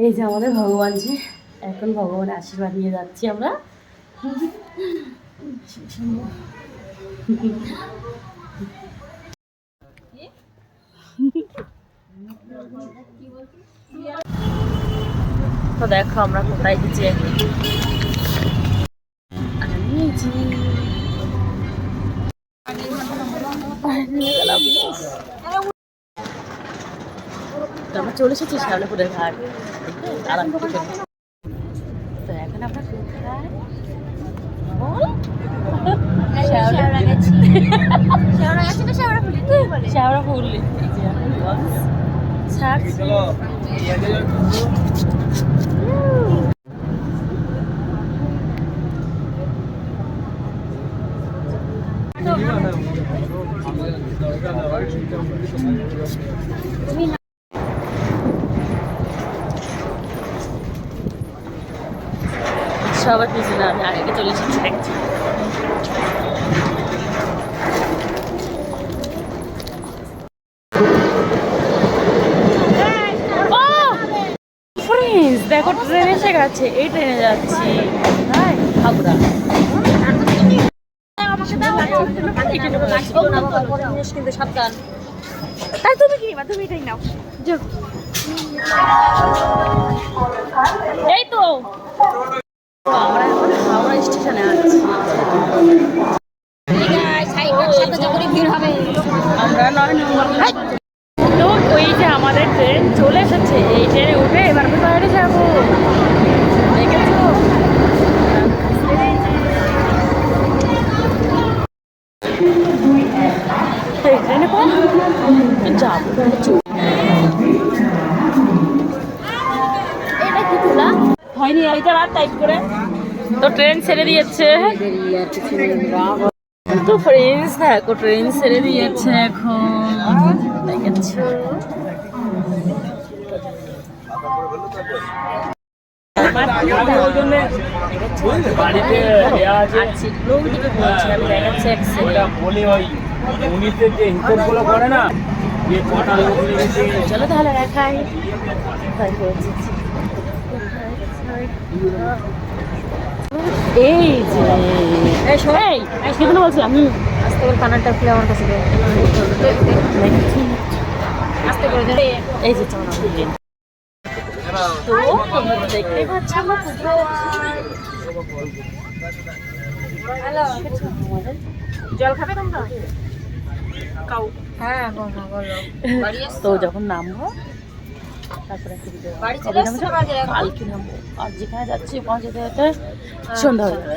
এই যে আমাদের ভগবানজি, এখন ভগবানের আশীর্বাদ নিয়ে যাচ্ছি আমরা। তো দেখো আমরা কোথায় গেছি। আমরা চলে এসেছি শ্যাওলাপুরের ঘাট। তো এখন আমরা কোথায় শ্যাওড়াফুলি। সবার কিছু না, আমি আগে চলে এসেছি। দেখো ট্রেন এসে গেছে, এই ট্রেনে যাচ্ছি হাবড়া। কিন্তু সাবধান। তাই তুমি কি নিবা? তুমি এটাই নাও। এই তো আমরা এখন হাওড়া স্টেশনে আছি। আমরা 9 নম্বর। তো ওই যে আমাদের ট্রেন চলে এসেছে, এই ট্রেনে উঠে এবার আমি বাইরে যাবো। দেখেছো ট্রেনে যাবো। এটা কি তোলা হয়নি, এটা রাত টাইপ করে। তো ট্রেন ছেড়ে দিয়েছে। তো ফ্রেন্ডস দেখো ট্রেন ছেড়ে দিয়েছে এখন, দেখেছো। চলো তাহলে দেখাই। এই যে সেগুলো বলছিলাম। আস্তে করে কানারটা খুলে আমার কাছে আস্তে করে। এই যে তো তোমরা দেখতে পাচ্ছ জল খাবে তোমরা? হ্যাঁ তো যখন নামবো তারপরে কালকে নামবো। আর যেখানে যাচ্ছি পৌঁছাতে যেতে সন্ধ্যা হয়ে যাবে।